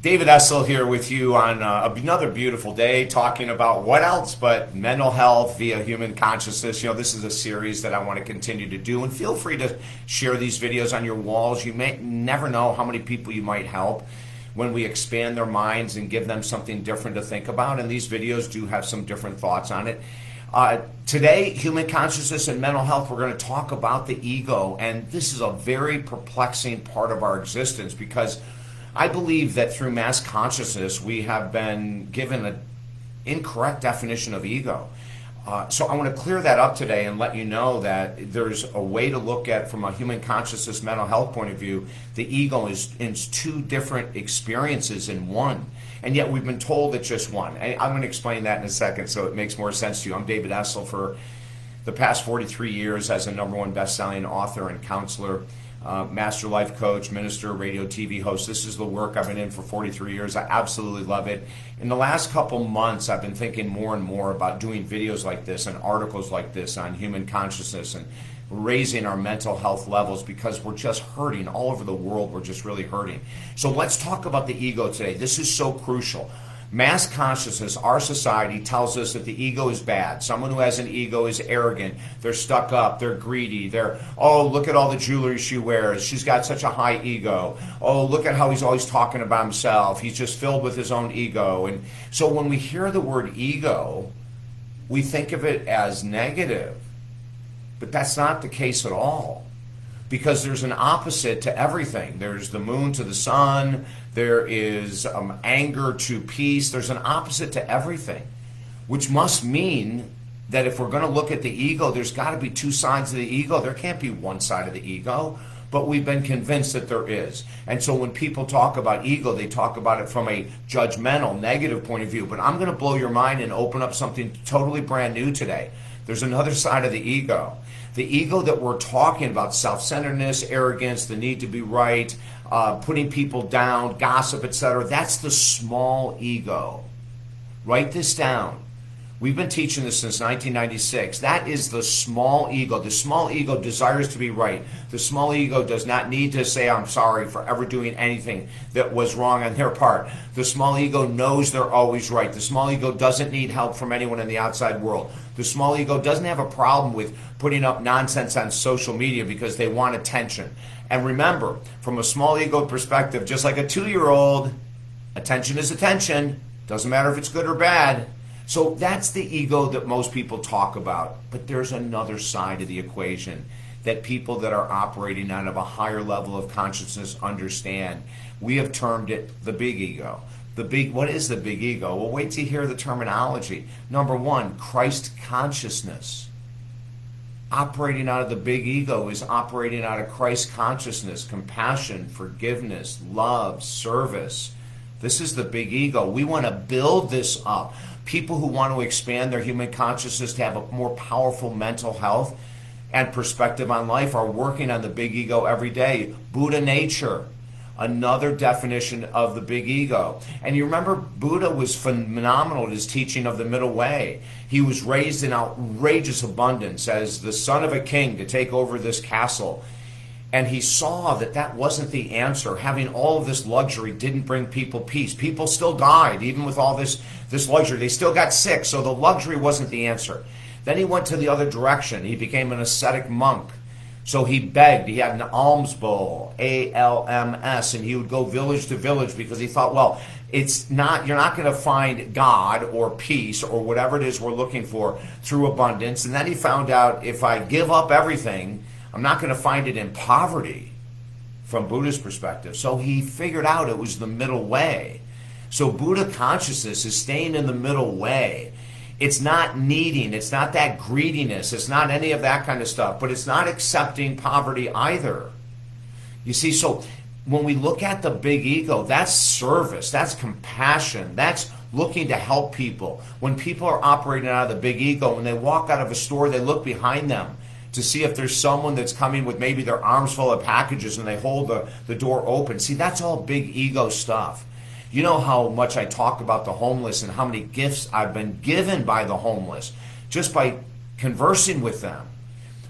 David Essel here with you on another beautiful day, talking about what else but mental health via human consciousness. You know, this is a series that I want to continue to do, and feel free to share these videos on your walls. You may never know how many people you might help when we expand their minds and give them something different to think about, and these videos do have some different thoughts on it. Today, human consciousness and mental health, we're going to talk about the ego, and this is a very perplexing part of our existence because I believe that through mass consciousness, we have been given an incorrect definition of ego. So I want to clear that up today and let you know that there's a way to look at, from a human consciousness mental health point of view, the ego is in two different experiences in one. And yet we've been told it's just one. And I'm going to explain that in a second so it makes more sense to you. I'm David Essel. For the past 43 years as a #1 best-selling author and counselor, master life coach, minister, radio, TV host. This is the work I've been in for 43 years. I absolutely love it. In the last couple months, I've been thinking more and more about doing videos like this and articles like this on human consciousness and raising our mental health levels, because we're just hurting all over the world. We're just really hurting. So let's talk about the ego today. This is so crucial. Mass consciousness, our society tells us that the ego is bad. Someone who has an ego is arrogant. They're stuck up. They're greedy. Oh, look at all the jewelry she wears. She's got such a high ego. Oh, look at how he's always talking about himself. He's just filled with his own ego. And so when we hear the word ego, we think of it as negative. But that's not the case at all. Because there's an opposite to everything. There's the moon to the sun. There is anger to peace. There's an opposite to everything, which must mean that if we're going to look at the ego, there's got to be two sides of the ego. There can't be one side of the ego, but we've been convinced that there is. And so when people talk about ego, they talk about it from a judgmental, negative point of view. But I'm going to blow your mind and open up something totally brand new today. There's another side of the ego. The ego that we're talking about, self-centeredness, arrogance, the need to be right, putting people down, gossip, etc., that's the small ego. Write this down. We've been teaching this since 1996. That is the small ego. The small ego desires to be right. The small ego does not need to say, I'm sorry for ever doing anything that was wrong on their part. The small ego knows they're always right. The small ego doesn't need help from anyone in the outside world. The small ego doesn't have a problem with putting up nonsense on social media because they want attention. And remember, from a small ego perspective, just like a 2-year-old, attention is attention. Doesn't matter if it's good or bad. So that's the ego that most people talk about. But there's another side of the equation that people that are operating out of a higher level of consciousness understand. We have termed it the big ego. What is the big ego? Well, wait till you hear the terminology. Number one, Christ consciousness. Operating out of the big ego is operating out of Christ consciousness, compassion, forgiveness, love, service. This is the big ego. We want to build this up. People who want to expand their human consciousness to have a more powerful mental health and perspective on life are working on the big ego every day. Buddha nature, another definition of the big ego. And you remember, Buddha was phenomenal at his teaching of the middle way. He was raised in outrageous abundance as the son of a king to take over this castle. And he saw that that wasn't the answer. Having all of this luxury didn't bring people peace. People still died, even with all this luxury. They still got sick, so the luxury wasn't the answer. Then he went to the other direction. He became an ascetic monk. So he begged. He had an alms bowl, ALMS, and he would go village to village because he thought, well, you're not going to find God or peace or whatever it is we're looking for through abundance. And then he found out, if I give up everything, I'm not going to find it in poverty from Buddha's perspective. So he figured out it was the middle way. So Buddha consciousness is staying in the middle way. It's not needing, it's not that greediness, it's not any of that kind of stuff, but it's not accepting poverty either. You see, so when we look at the big ego, that's service, that's compassion, that's looking to help people. When people are operating out of the big ego, when they walk out of a store, they look behind them to see if there's someone that's coming with maybe their arms full of packages and they hold the door open. See, that's all big ego stuff. You know how much I talk about the homeless and how many gifts I've been given by the homeless just by conversing with them.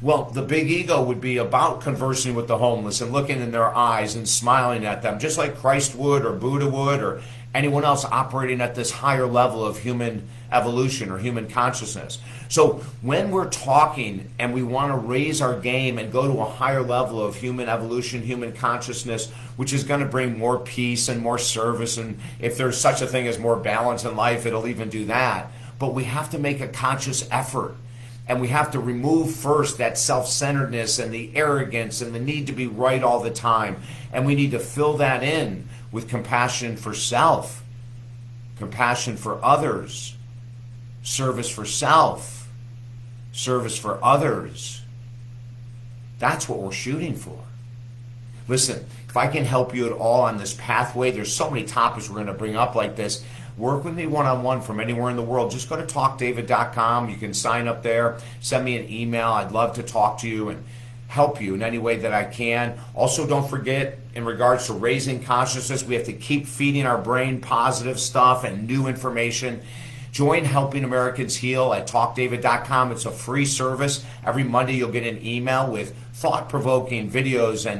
Well, the big ego would be about conversing with the homeless and looking in their eyes and smiling at them, just like Christ would or Buddha would or anyone else operating at this higher level of human evolution or human consciousness. So when we're talking and we want to raise our game and go to a higher level of human evolution, human consciousness, which is going to bring more peace and more service, and if there's such a thing as more balance in life, it'll even do that. But we have to make a conscious effort. And we have to remove first that self-centeredness and the arrogance and the need to be right all the time. And we need to fill that in with compassion for self, compassion for others, service for self, service for others. That's what we're shooting for. Listen, if I can help you at all on this pathway, there's so many topics we're going to bring up like this. Work with me one-on-one from anywhere in the world. Just go to talkdavid.com. You can sign up there. Send me an email. I'd love to talk to you and help you in any way that I can. Also, don't forget, in regards to raising consciousness, we have to keep feeding our brain positive stuff and new information. Join Helping Americans Heal at talkdavid.com. It's a free service. Every Monday you'll get an email with thought-provoking videos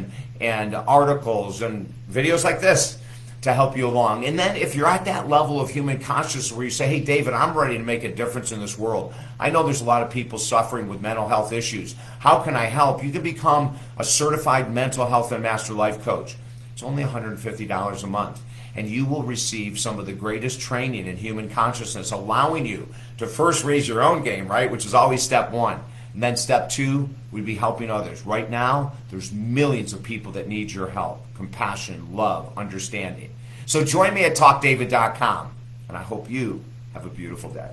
and articles and videos like this to help you along. And then if you're at that level of human consciousness where you say, hey, David, I'm ready to make a difference in this world. I know there's a lot of people suffering with mental health issues. How can I help? You can become a certified mental health and master life coach. It's only $150 a month. And you will receive some of the greatest training in human consciousness, allowing you to first raise your own game, right? Which is always step one. And then step two, we'd be helping others. Right now, there's millions of people that need your help, compassion, love, understanding. So join me at talkdavid.com, and I hope you have a beautiful day.